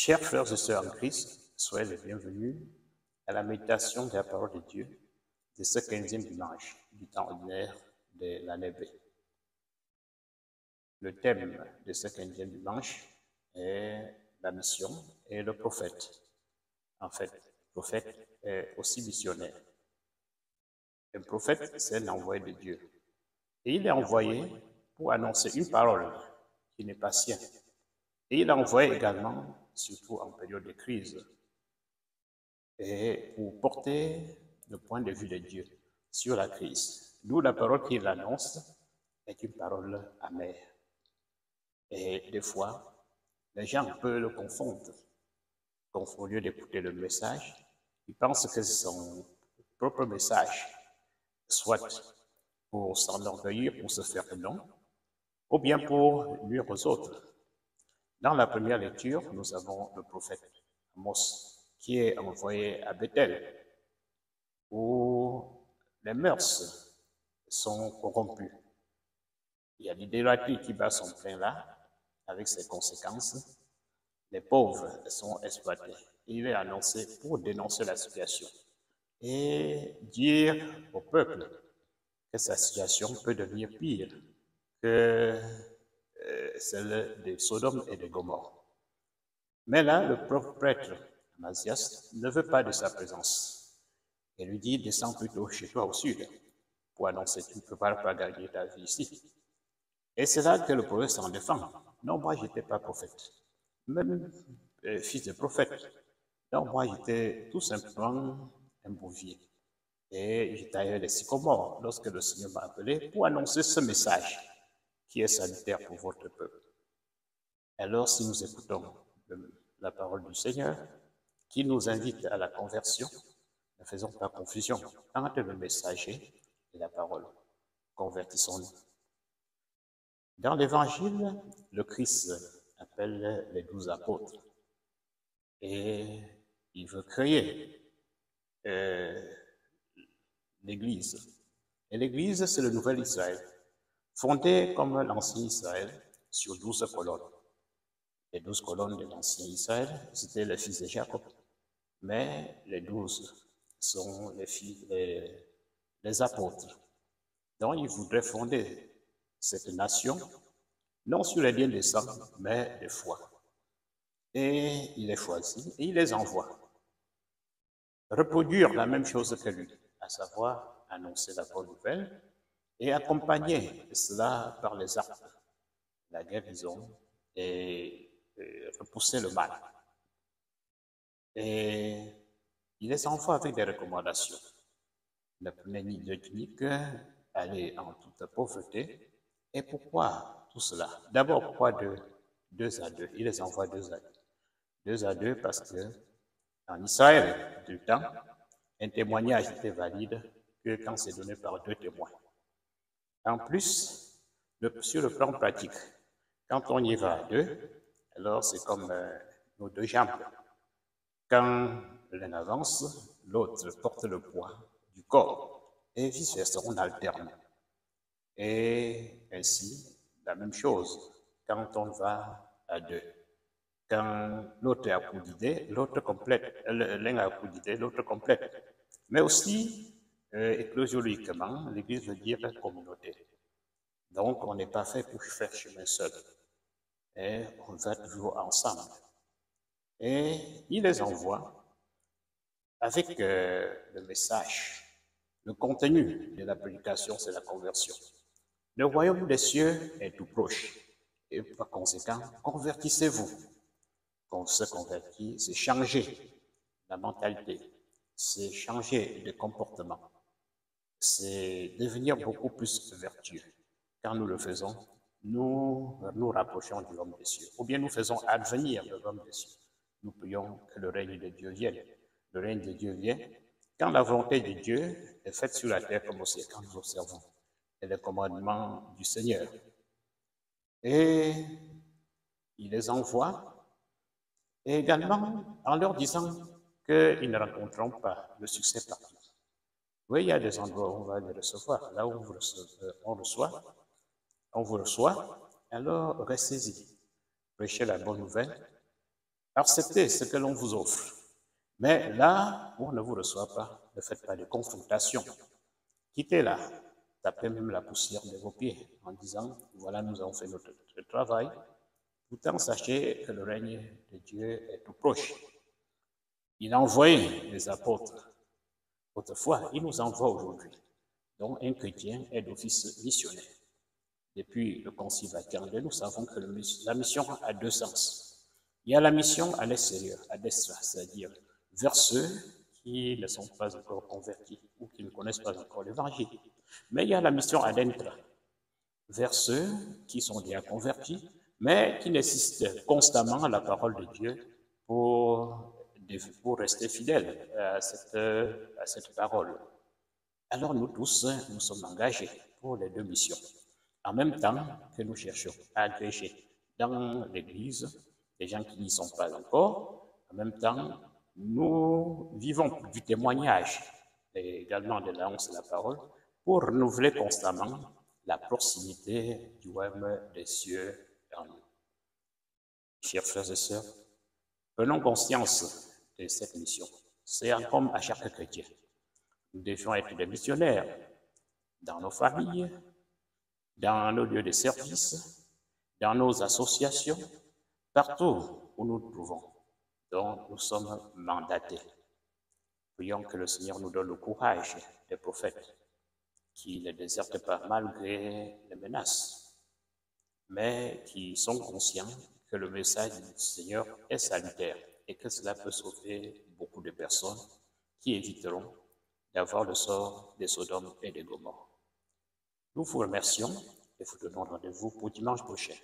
Chers frères et sœurs en Christ, soyez les bienvenus à la méditation de la parole de Dieu de ce 15e dimanche du temps ordinaire de l'année B. Le thème de ce 15e dimanche est la mission et le prophète. En fait, le prophète est aussi missionnaire. Un prophète, c'est l'envoyé de Dieu. Et il est envoyé pour annoncer une parole qui n'est pas sienne. Et il est envoyé également, surtout en période de crise, et pour porter le point de vue de Dieu sur la crise. D'où la parole qu'il annonce est une parole amère. Et des fois, les gens peuvent le confondre. Au lieu d'écouter le message, ils pensent que c'est son propre message, soit pour s'enorgueillir, pour se faire nom, ou bien pour nuire aux autres. Dans la première lecture, nous avons le prophète Amos qui est envoyé à Bethel, où les mœurs sont corrompues. Il y a l'idolâtrie qui bat son plein là, avec ses conséquences. Les pauvres sont exploités. Il est annoncé pour dénoncer la situation et dire au peuple que sa situation peut devenir pire que celle de Sodome et de Gomorrhe. Mais là, le prêtre Amasias ne veut pas de sa présence. Il lui dit, descends plutôt chez toi au sud pour annoncer, tu ne peux pas gagner ta vie ici. Et c'est là que le prophète s'en défend. Non, moi, je n'étais pas prophète. Même fils de prophète. Non, moi, j'étais tout simplement un bouvier. Et je taillais les sycomores lorsque le Seigneur m'a appelé pour annoncer ce message qui est salutaire pour votre peuple. Alors, si nous écoutons la parole du Seigneur, qui nous invite à la conversion, ne faisons pas confusion entre le messager et la parole. Convertissons-nous. Dans l'Évangile, le Christ appelle les 12 apôtres et il veut créer l'Église. Et l'Église, c'est le nouvel Israël, fondé comme l'ancien Israël sur 12 colonnes. Les 12 colonnes de l'ancien Israël, c'était les fils de Jacob. Mais les 12 sont les apôtres. Donc, il voudrait fonder cette nation, non sur les liens de sang, mais de foi. Et il les choisit et il les envoie. Reproduire la même chose que lui, à savoir annoncer la bonne nouvelle et accompagner cela par les actes, la guérison et repousser le mal. Et il les envoie avec des recommandations. La première ligne de clinique, aller en toute pauvreté. Et pourquoi tout cela? D'abord, pourquoi de 2 à 2? Il les envoie 2 à 2. 2 à 2 parce que en Israël du temps, un témoignage était valide que quand c'est donné par 2 témoins. En plus, sur le plan pratique, quand on y va à 2, alors c'est comme nos 2 jambes. Quand l'un avance, l'autre porte le poids du corps et vice-versa, on alterne. Et ainsi, la même chose quand on va à 2. Quand l'autre est à coup d'idée, l'autre complète. L'un a à coup d'idée, l'autre complète. Mais aussi, éclosiologiquement, l'Église veut dire communauté. Donc, on n'est pas fait pour faire chemin seul. Et on va toujours ensemble. Et il les envoie avec le message. Le contenu de la prédication, c'est la conversion. Le royaume des cieux est tout proche. Et par conséquent, convertissez-vous. Quand on se convertit, c'est changer la mentalité, c'est changer de comportement, c'est devenir beaucoup plus vertueux. Quand nous le faisons, nous nous rapprochons du royaume des cieux. Ou bien nous faisons advenir le royaume des cieux. Nous prions que le règne de Dieu vienne. Le règne de Dieu vient quand la volonté de Dieu est faite sur la terre comme au ciel, quand nous observons les commandements du Seigneur. Et il les envoie, et également en leur disant qu'ils ne rencontreront pas le succès partout. Oui, il y a des endroits où on va les recevoir. Là où on vous reçoit, alors restez-y. Prêchez la bonne nouvelle Acceptez ce que l'on vous offre. Mais là où on ne vous reçoit pas, ne faites pas de confrontation. Quittez-la. Tapez même la poussière de vos pieds en disant, voilà, nous avons fait notre travail. Pourtant, sachez que le règne de Dieu est tout proche. Il a envoyé les apôtres autrefois, il nous envoie aujourd'hui. Donc, un chrétien est d'office missionnaire. Depuis le Concile Vatican II, nous savons que la mission a deux sens. Il y a la mission à l'extérieur, à destra, c'est-à-dire vers ceux qui ne sont pas encore convertis ou qui ne connaissent pas encore l'Évangile. Mais il y a la mission à l'intra, vers ceux qui sont déjà convertis, mais qui nécessitent constamment la parole de Dieu pour rester fidèles à cette parole. Alors nous tous, nous sommes engagés pour les deux missions. En même temps que nous cherchons à agréger dans l'Église des gens qui n'y sont pas encore, en même temps, nous vivons du témoignage et également de l'annonce de la parole pour renouveler constamment la proximité du royaume des cieux en nous. Chers frères et sœurs, prenons conscience de cette mission. C'est comme à chaque chrétien. Nous devions être des missionnaires dans nos familles, dans nos lieux de service, dans nos associations, partout où nous nous trouvons. Donc, nous sommes mandatés. Prions que le Seigneur nous donne le courage des prophètes qui ne désertent pas malgré les menaces, mais qui sont conscients que le message du Seigneur est salutaire et que cela peut sauver beaucoup de personnes qui éviteront d'avoir le sort des Sodomes et des Gomorrhes. Nous vous remercions et vous donnons rendez-vous pour dimanche prochain.